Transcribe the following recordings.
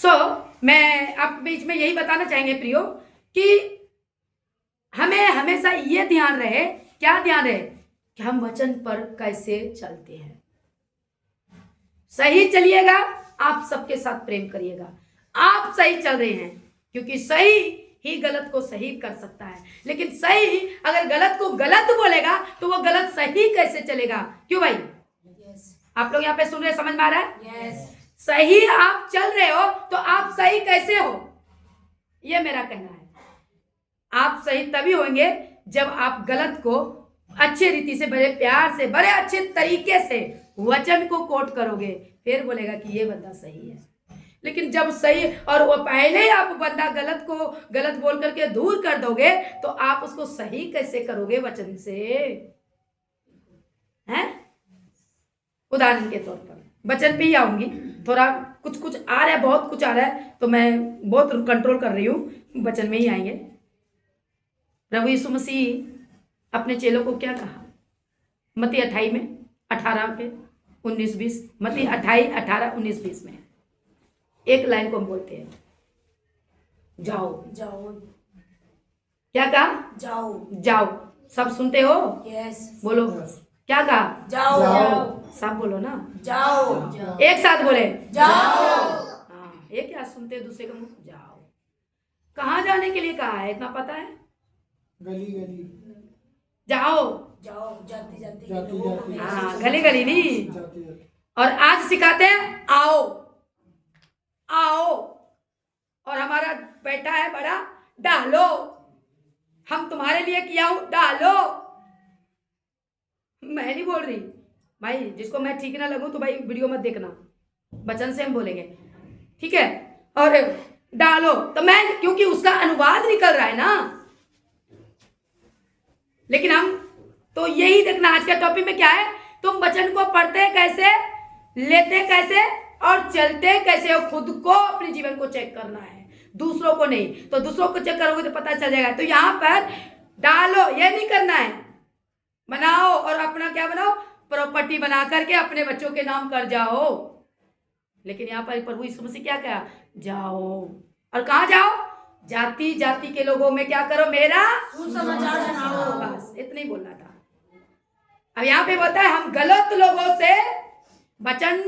मैं आप बीच में यही बताना चाहेंगे प्रियो कि हमें हमेशा ये ध्यान रहे, क्या ध्यान रहे कि हम वचन पर कैसे चलते हैं। सही चलिएगा, आप सबके साथ प्रेम करिएगा, आप सही चल रहे हैं, क्योंकि सही ही गलत को सही कर सकता है। लेकिन सही अगर गलत को गलत बोलेगा तो वो गलत सही कैसे चलेगा? क्यों भाई? आप लोग यहाँ पे सुन रहे, समझ में आ रहा है? सही आप चल रहे हो तो आप सही कैसे हो, ये मेरा कहना है। आप सही तभी होंगे जब आप गलत को अच्छे रीति से, बड़े प्यार से, बड़े अच्छे तरीके से वचन को कोट करोगे, फिर बोलेगा कि ये बंदा सही है। लेकिन जब सही और वो पहले ही आप बंदा गलत को गलत बोल करके दूर कर दोगे तो आप उसको सही कैसे करोगे वचन से? हैं? उदाहरण के तौर पर वचन पे ही आऊंगी, थोड़ा कुछ आ रहा है, बहुत कुछ आ रहा है, तो मैं बहुत कंट्रोल कर रही हूं, वचन में ही आएंगे। प्रभु यीशु मसीह अपने चेलों को क्या कहा? मत्ती 28 में 18 पे 19-20, मत्ती 28, 18, 19-20 में एक लाइन को हम बोलते हैं, जाओ जाओ। क्या कहा? जाओ जाओ। सब सुनते हो? यस। बोलो क्या कहा? जाओ जाओ। सब बोलो ना, जाओ जाओ। एक साथ बोले, जाओ। हाँ, एक क्या सुनते दूसरे का मुंह? जाओ। कहाँ जाने के लिए कहा है, इतना पता है? गली गली जाओ जाओ, जाती जाती। हाँ, गली गली नहीं। और आज सिखाते हैं आओ आओ। और हमारा बेटा है बड़ा, डालो। हम तुम्हारे लिए किया हूं, डालो। मैं नहीं बोल रही भाई, जिसको मैं ठीक ना लगूं तो भाई वीडियो मत देखना, वचन से हम बोलेंगे, ठीक है? और डालो तो मैं, क्योंकि उसका अनुवाद निकल रहा है ना। लेकिन हम तो यही देखना, आज का टॉपिक में क्या है, तुम वचन को पढ़ते कैसे, लेते कैसे और चलते कैसे हो। खुद को, अपने जीवन को चेक करना है, दूसरों को नहीं। तो दूसरों को चेक करोगे तो पता चल जाएगा। तो यहां पर डालो, ये नहीं करना है, बनाओ। और अपना क्या बनाओ? प्रॉपर्टी बना करके अपने बच्चों के नाम कर जाओ। लेकिन यहाँ पर प्रभु यीशु मसीह क्या कहा? जाओ। और कहां जाओ? जाति जाति के लोगों में क्या करो? मेरा सुसमाचार सुनाओ। बस इतना ही बोलना था। अब यहाँ पे बोलता है हम गलत लोगों से, वचन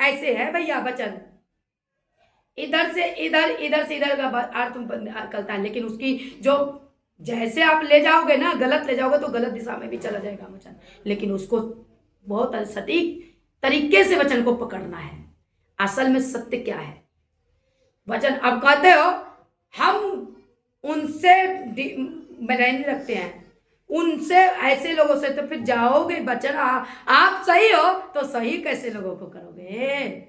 ऐसे है भैया, वचन इधर से इधर, इधर से इधर का अर्थ करता है। लेकिन उसकी जो जैसे आप ले जाओगे ना, गलत ले जाओगे तो गलत दिशा में भी चला जाएगा वचन। लेकिन उसको बहुत सटीक तरीके से वचन को पकड़ना है। असल में सत्य क्या है वचन? अब कहते हो हम उनसे नहीं रखते हैं, उनसे ऐसे लोगों से, तो फिर जाओगे वचन, आप सही हो तो सही कैसे लोगों को करोगे?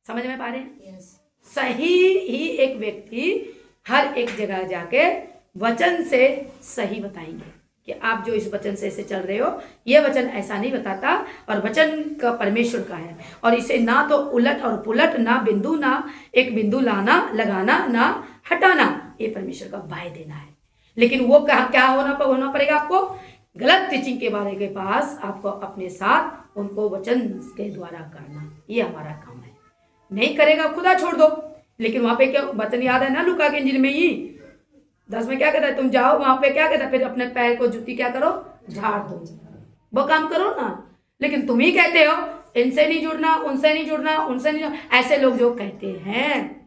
समझ में पा रहे हैं? सही ही एक व्यक्ति हर एक जगह जाके वचन से सही बताएंगे कि आप जो इस वचन से ऐसे चल रहे हो, ये वचन ऐसा नहीं बताता। और वचन का परमेश्वर का है, और इसे ना तो उलट और पुलट, ना बिंदु, ना एक बिंदु लाना लगाना, ना हटाना, ये परमेश्वर का बाय देना है। लेकिन वो क्या होना पड़ेगा आपको? गलत टीचिंग के बारे के पास आपको अपने साथ उनको वचन के द्वारा करना, ये हमारा काम है। नहीं करेगा खुदा छोड़ दो। लेकिन वहां पे क्या वचन याद है ना, लूका के इंजील में ही 10 में क्या कहता है? तुम जाओ वहां पे, क्या कहता है? फिर अपने पैर को जूती क्या करो? झाड़ दो। वो काम करो ना। लेकिन तुम ही कहते हो इनसे नहीं जुड़ना, उनसे नहीं जुड़ना, उनसे नहीं जुड़ना। ऐसे लोग जो कहते हैं,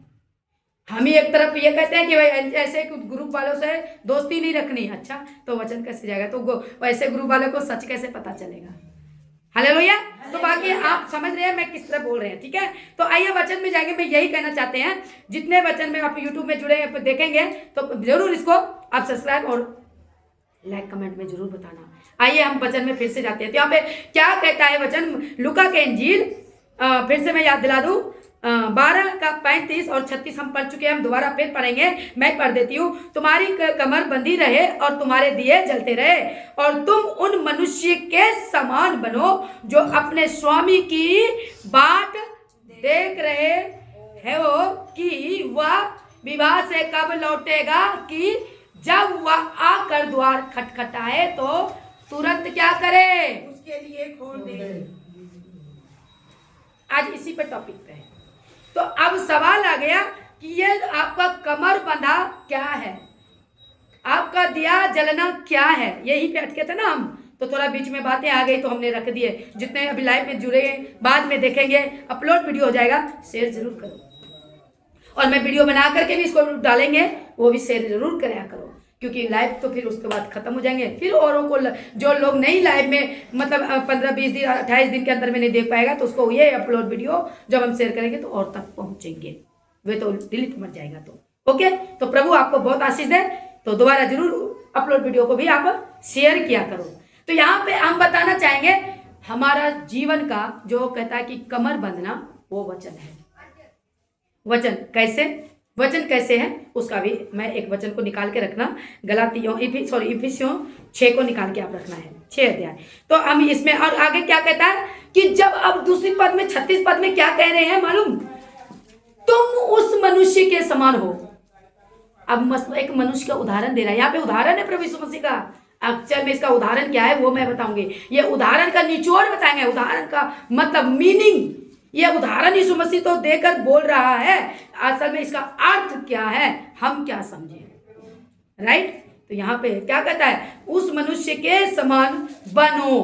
हम ही एक तरफ ये कहते हैं कि भाई ऐसे ग्रुप वालों से दोस्ती नहीं रखनी। अच्छा, तो वचन कैसे जाएगा? तो ऐसे ग्रुप वालों को सच कैसे पता चलेगा? हालेलुया। तो बाकी आप समझ रहे हैं मैं किस तरह बोल रहे हैं, ठीक है? तो आइए वचन में जाएंगे। मैं यही कहना चाहते हैं, जितने वचन में आप यूट्यूब में जुड़े देखेंगे तो जरूर इसको आप सब्सक्राइब और लाइक कमेंट में जरूर बताना। आइए हम वचन में फिर से जाते हैं। तो यहाँ पे क्या कहता है वचन? लूका के इंजील, फिर से मैं याद दिला दूं, 12 का 35 और 36 हम पढ़ चुके हैं। हम दोबारा फिर पढ़ेंगे, मैं पढ़ देती हूँ। तुम्हारी कमर बंधी रहे और तुम्हारे दिए जलते रहे, और तुम उन मनुष्य के समान बनो जो अपने स्वामी की बाट देख रहे है वो कि वह विवाह से कब लौटेगा, कि जब वह आकर द्वार खटखटाए तो तुरंत क्या करे? उसके लिए खोल दे। आज इसी पर टॉपिक पे है। तो अब अब सवाल आ गया कि ये आपका कमर बंधा क्या है, आपका दिया जलना क्या है, यही पे अटके थे ना हम। तो थोड़ा बीच में बातें आ गई तो हमने रख दिए। जितने अभी लाइव में जुड़े बाद में देखेंगे, अपलोड वीडियो हो जाएगा, शेयर जरूर करो। और मैं वीडियो बना करके भी इसको डालेंगे, वो भी शेयर जरूर कराया करो, क्योंकि लाइव तो फिर उसके बाद खत्म हो जाएंगे। फिर औरों को जो लोग नहीं लाइव में मतलब 15-20 दिन 28 दिन के अंदर में नहीं देख पाएगा, तो उसको ये अपलोड वीडियो जब हम शेयर करेंगे तो और तक पहुंचेंगे, वे तो डिलीट मर जाएगा। तो ओके, तो प्रभु आपको बहुत आशीष दे। तो दोबारा जरूर अपलोड वीडियो को भी आप शेयर किया करो। तो यहाँ पे हम बताना चाहेंगे हमारा जीवन का जो कहता है कि कमर बंधना वो वचन है। वचन कैसे, वचन कैसे है उसका भी मैं एक वचन को निकाल के रखना, गलातियों इफिसियों 6 को निकाल के आप रखना है, 6 अध्याय। तो हम इसमें और आगे क्या कहता है कि जब अब दूसरी पद में 36 पद में क्या कह रहे हैं मालूम, तुम उस मनुष्य के समान हो। अब एक मनुष्य का उदाहरण दे रहा है यहाँ पे, उदाहरण है प्रभु यीशु मसीह का। अक्षर में इसका उदाहरण क्या है वो मैं बताऊंगी, ये उदाहरण का निचोड़ बताएंगे, उदाहरण का मतलब मीनिंग। ये उदाहरण यीशु मसीह तो देकर बोल रहा है, असल में इसका अर्थ क्या है हम क्या समझे, राइट। तो यहाँ पे क्या कहता है, उस मनुष्य के समान बनो।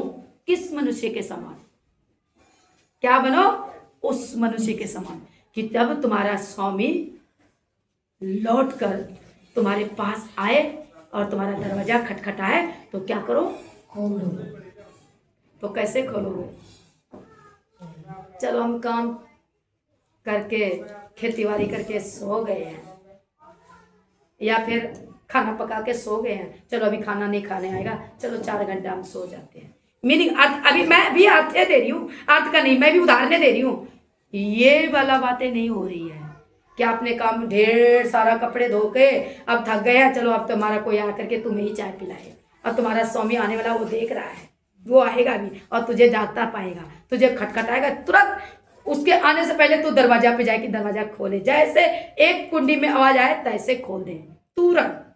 किस मनुष्य के समान, क्या बनो, उस मनुष्य के समान, कि तब तुम्हारा स्वामी लौट कर तुम्हारे पास आए और तुम्हारा दरवाजा खटखटाए तो क्या करो, खोलो। तो कैसे खोलोगे, चलो हम काम करके खेती बाड़ी करके सो गए हैं, या फिर खाना पका के सो गए हैं, चलो अभी खाना नहीं खाने आएगा, चलो 4 घंटा हम सो जाते हैं। मीनिंग अर्थ, अभी मैं भी अर्थ दे रही हूँ, अर्थ का नहीं, मैं भी उदाहरण दे रही हूँ। ये वाला बातें नहीं हो रही है कि आपने काम ढेर सारा कपड़े धो के अब थक गया, चलो अब तुम्हारा कोई आकर के तुम्हें ही चाय पिलाए, और तुम्हारा स्वामी आने वाला वो देख रहा है, वो आएगा भी और तुझे जागता पाएगा, तुझे खटखटाएगा, तुरंत उसके आने से पहले तू दरवाजा पे जाए कि दरवाजा खोले, जैसे एक कुंडी में आवाज आए तैसे खोल दे तुरंत,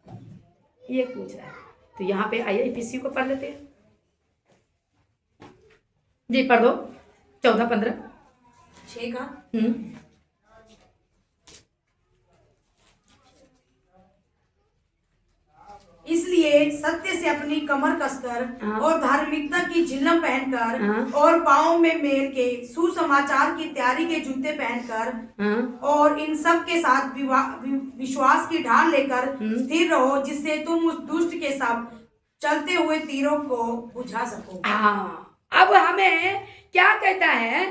ये पूछ रहा है। तो यहाँ पे आइए इफिसियों को पढ़ लेते हैं जी, पढ़ दो 14-15 6 का। इसलिए सत्य से अपनी कमर कसकर और धार्मिकता की झिल्लम पहनकर और पाँव में मेल के सुसमाचार की तैयारी के जूते पहनकर और इन सब के साथ विश्वास की ढाल लेकर स्थिर रहो, जिससे तुम उस दुष्ट के सब चलते हुए तीरों को बुझा सको। अब हमें क्या कहता है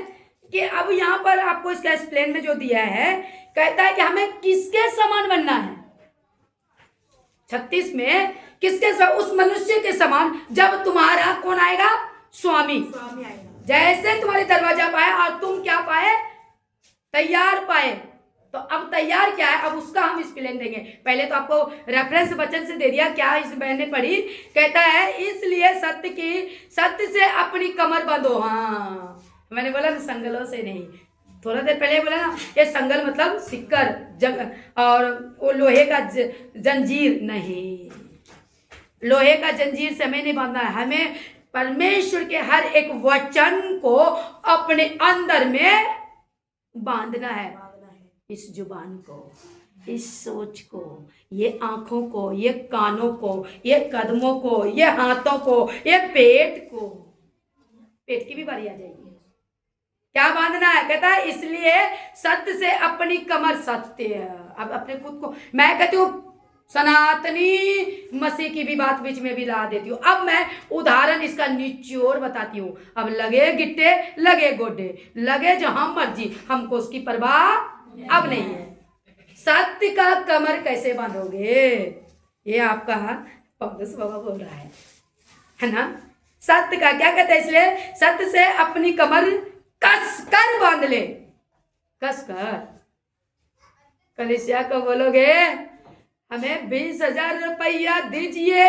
कि अब यहाँ पर आपको इसका एक्सप्लेन में जो दिया है, कहता है कि हमें किसके समान बनना है। 36 में किसके समान, उस मनुष्य के समान जब तुम्हारा कौन आएगा, स्वामी आएगा। जैसे तुम्हारे दरवाजा पाए और तुम क्या पाए, तैयार पाए। तो अब तैयार क्या है, अब उसका हम एक्सप्लेन देंगे। पहले तो आपको रेफरेंस वचन से दे दिया, क्या इस बहन ने पढ़ी, कहता है इसलिए सत्य से अपनी कमर बांधो। हाँ, मैंने बोला ना संगलों से नहीं, थोड़ा देर पहले बोला ना, ये संगल मतलब सिक्कर और वो लोहे का जंजीर नहीं, लोहे का जंजीर से हमें नहीं बांधना है, हमें परमेश्वर के हर एक वचन को अपने अंदर में बांधना है। इस जुबान को, इस सोच को, ये आंखों को, ये कानों को, ये कदमों को, ये हाथों को, ये पेट को, पेट की भी बारी आ जाएगी, क्या बांधना है, कहता है इसलिए सत्य से अपनी कमर, सत्य। अब अपने खुद को, मैं कहती हूँ सनातनी मसीह की भी बात बीच में भी ला देती हूँ। अब मैं उदाहरण इसका निचोड़ बताती हूँ। अब लगे गिट्टे, लगे गोड्डे, लगे जहां मर्जी, हमको उसकी परवाह अब नहीं है। सत्य का कमर कैसे बांधोगे, ये आपका पौलुस बाबा बोल रहा है ना। सत्य का क्या कहते हैं, इसलिए सत्य से अपनी कमर कस कर बांध ले, कस कर। कलीसिया को बोलोगे हमें 20,000 रुपया दीजिए,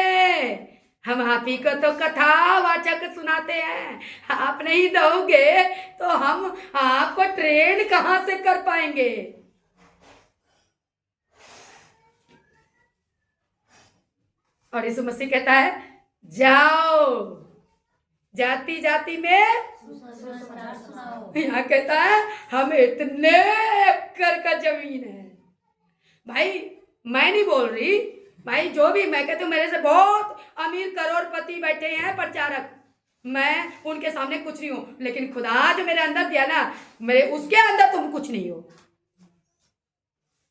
हम आप ही को तो कथावाचक सुनाते हैं, आप नहीं दोगे तो हम आपको ट्रेन कहां से कर पाएंगे। और यीशु मसीह कहता है जाओ जाति जाति में, यहाँ कहता है हम इतने कर का जमीन है। भाई मैं नहीं बोल रही भाई, जो भी मैं कहती हूँ, मेरे से बहुत अमीर करोड़पति बैठे हैं प्रचारक, मैं उनके सामने कुछ नहीं हूँ, लेकिन खुदा जो मेरे अंदर दिया ना, मेरे उसके अंदर तुम कुछ नहीं हो।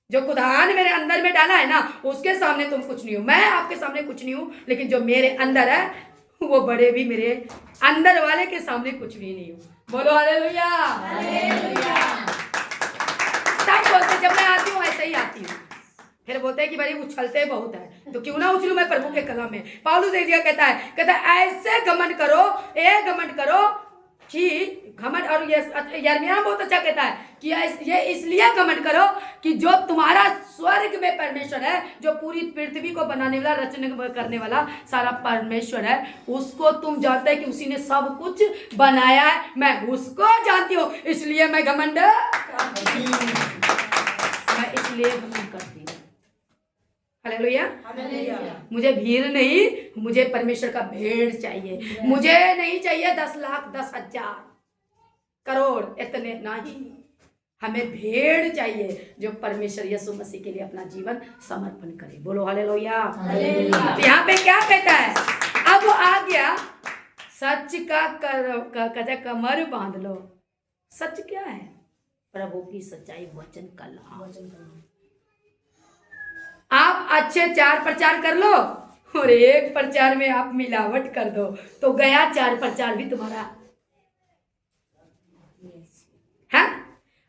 जो खुदा ने मेरे अंदर में डाला है ना, उसके सामने तुम कुछ नहीं हो। मैं आपके सामने कुछ नहीं हूँ, लेकिन जो मेरे अंदर है वो बड़े भी मेरे अंदर वाले के सामने कुछ भी नहीं हूँ। बोलो हालेलुया। हालेलुया। सब बोलते जब मैं आती हूँ ऐसे ही आती हूँ, फिर बोलते हैं कि भाई उछलते बहुत है, तो क्यों ना उछलूं मैं प्रभु के कलम में। पौलुस एक जगह कहता है ऐसे घमंड करो, घमंड करो कि घमंड, और ये यिर्मयाह बहुत अच्छा कहता है कि ये इसलिए घमंड करो कि जो तुम्हारा स्वर्ग में परमेश्वर है, जो पूरी पृथ्वी को बनाने वाला, रचना करने वाला सारा परमेश्वर है, उसको तुम जानते हैं कि उसी ने सब कुछ बनाया है। मैं उसको जानती हूँ, इसलिए मैं घमंड करती हूँ। हालेलुया। मुझे भीड़ नहीं, मुझे परमेश्वर का भेड़ चाहिए। मुझे नहीं चाहिए 10 लाख 10,000 करोड़, इतने नहीं। हमें भेड़ चाहिए जो परमेश्वर यीशु मसीह के लिए अपना जीवन समर्पण करे। बोलो हालेलुया। यहाँ पे क्या कहता है, अब वो आ गया, सच का कमर बांध लो। सच क्या है? प्रभु की सच्चाई, वचन कलम। आप अच्छे 4 प्रचार कर लो और एक प्रचार में आप मिलावट कर दो तो गया 4 प्रचार भी तुम्हारा है।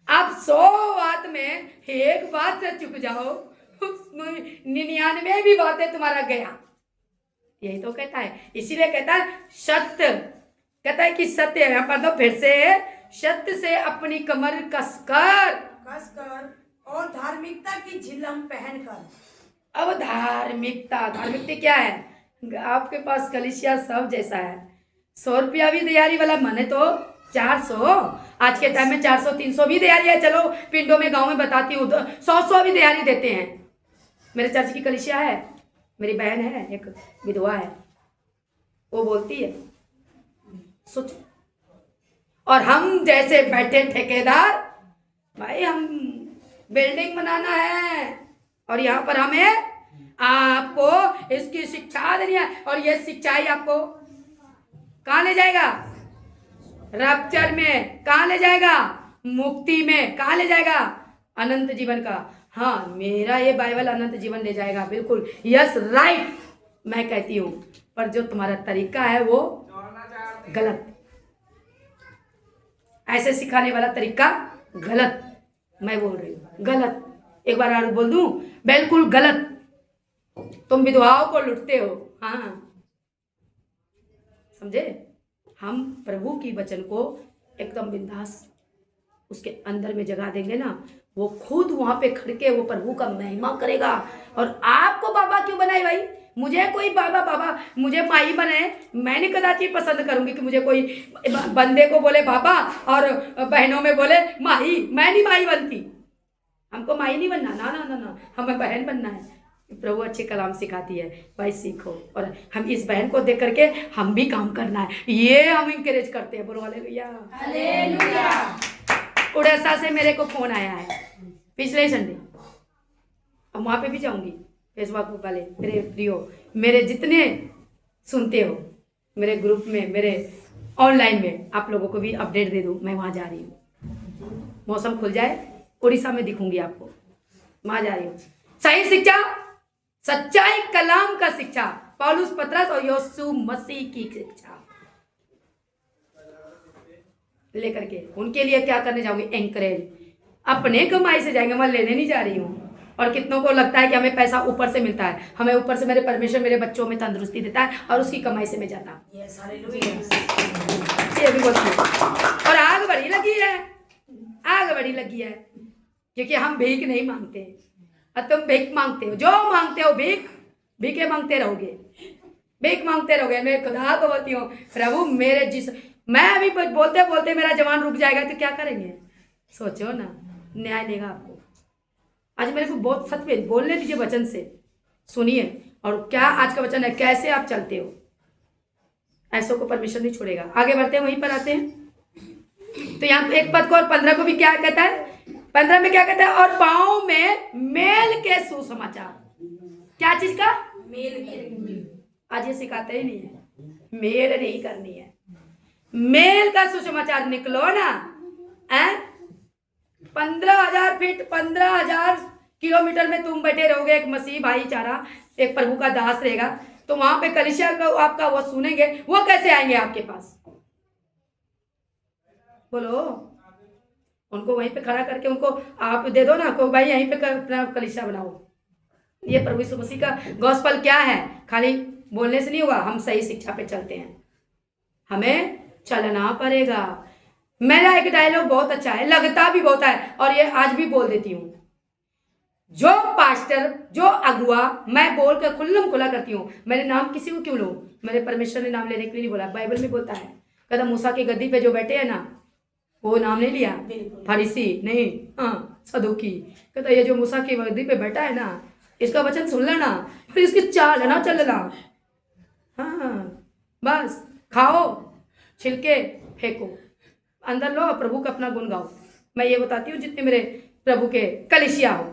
आप 100 बात में एक बात से चुक जाओ, 99 भी बातें तुम्हारा गया। यही तो कहता है, इसीलिए कहता है सत्य, कहता है कि सत्य है। पढ़ दो फिर से, सत्य से अपनी कमर कसकर और धार्मिकता की झिलम पहनकर। अब धार्मिकता क्या है? आपके पास कलीसिया सब जैसा है, 100 रुपया भी तैयारी वाला, माने तो 400, आज के टाइम में 400-300 भी तैयारी है। चलो पिंडों में, गांव में बताती हूँ, 100 भी तैयारी देते हैं। मेरे चर्च की कलीसिया है, मेरी बहन है, एक विधवा है, वो बोलती है सोच, और हम जैसे बैठे ठेकेदार, भाई हम बिल्डिंग बनाना है और यहाँ पर हमें आपको इसकी शिक्षा देनी है, और ये शिक्षा ही आपको कहाँ ले जाएगा? रैप्चर में। कहाँ ले जाएगा? मुक्ति में। कहाँ ले जाएगा? अनंत जीवन का। हाँ, मेरा ये बाइबल अनंत जीवन ले जाएगा, बिल्कुल यस राइट मैं कहती हूँ, पर जो तुम्हारा तरीका है वो गलत, ऐसे सिखाने वाला तरीका गलत, मैं बोल रही हूँ गलत। एक बार और बोल दूं, बिल्कुल गलत। तुम विधवाओं को लुटते हो, हाँ समझे? हम प्रभु की वचन को एकदम बिंदास उसके अंदर में जगा देंगे ना, वो खुद वहां पे खड़ के वो प्रभु का महिमा करेगा। और आपको बाबा क्यों बनाए भाई? मुझे कोई बाबा मुझे माई बनाए, मैंने कदाचित पसंद करूंगी कि मुझे कोई बंदे को बोले बाबा और बहनों में बोले माई। मैं नहीं माई बनती, हमको माई नहीं बनना, ना ना ना ना, हमें बहन बनना है। प्रभु अच्छे कलाम सिखाती है, भाई सीखो, और हम इस बहन को देख करके हम भी काम करना है, ये हम इंकरेज करते हैं। बोलो हालेलुया। हालेलुया। उड़ीसा से मेरे को फोन आया है पिछले संडे, अब वहाँ पे भी जाऊंगी। फेसबुक वाले मेरे प्रियो, मेरे जितने सुनते हो मेरे ग्रुप में, मेरे ऑनलाइन में, आप लोगों को भी अपडेट दे दूँ, मैं वहाँ जा रही हूँ। मौसम खुल जाए उड़ीसा में दिखूंगी आपको, वहाँ जा रही हूँ। सही शिक्षा, सच्चाई कलाम का शिक्षा, पौलुस, पतरस और यीशु मसीह की शिक्षा लेकर के उनके लिए क्या करने जाऊंगी? एंकरेज। अपने कमाई से जाएंगे, मैं लेने नहीं जा रही हूँ। और कितनों को लगता है कि हमें पैसा ऊपर से मिलता है, हमें ऊपर से मेरे परमेश्वर मेरे बच्चों में तंदुरुस्ती देता है और उसकी कमाई से मैं जाता हूँ। ये भी बोलती हूँ। और आग बड़ी लगी है, आग बड़ी लगी है, क्योंकि हम भीख नहीं मांगते। और तुम भीख मांगते हो, जो मांगते हो भीखे मांगते रहोगे, भीख मांगते रहोगे। मैं खुदा को बोलती हूँ, प्रभु मेरे मैं अभी बोलते बोलते मेरा जवान रुक जाएगा तो क्या करेंगे? सोचो ना, न्याय देगा आपको। आज मेरे को बहुत सत्य बोलने दीजिए, वचन से सुनिए। और क्या आज का वचन है, कैसे आप चलते हो, ऐसों को परमेश्वर नहीं छोड़ेगा। आगे बढ़ते हैं, वहीं पर आते हैं। तो यहाँ एक पद को और 15 को भी क्या कहता है? 15 में क्या कहते हैं? और पाँव में मेल के सुसमाचार। क्या चीज का? आज ये सिखाते ही नहीं है, मेल नहीं करनी है, मेल का सुसमाचार निकलो ना। 15,000 फीट 15,000 किलोमीटर में तुम बैठे रहोगे, एक मसीह भाईचारा, एक प्रभु का दास रहेगा, तो वहां पे कलीसिया का आपका वो सुनेंगे, वो कैसे आएंगे आपके पास? बोलो। उनको वहीं पे खड़ा करके उनको आप दे दो ना, को भाई यहीं पे अपना कलीसिया बनाओ। ये प्रभु यीशु मसीह का गॉस्पेल क्या है? खाली बोलने से नहीं होगा, हम सही शिक्षा पे चलते हैं, हमें चलना पड़ेगा। मेरा एक डायलॉग बहुत अच्छा है, लगता भी बहुत है, और ये आज भी बोल देती हूँ। जो पास्टर, जो अगुआ, मैं बोल कर खुल्लम खुला करती हूँ, मेरे नाम किसी को क्यों लूं? मेरे परमेश्वर ने नाम लेने के लिए नहीं बोला, बाइबल में बोलता है, कहता मूसा की गद्दी पे जो बैठे हैं ना, वो नाम नहीं लिया, फरीसी नहीं, हाँ सदूकी, कहता ये जो मूसा की गद्दी पे बैठा है ना, इसका वचन सुन लेना, फिर इसकी चाल है ना चलना। हाँ बस खाओ, छिलके फेंको, अंदर लो, प्रभु का अपना गुण गाओ। मैं ये बताती हूँ जितने मेरे प्रभु के कलीसिया हो,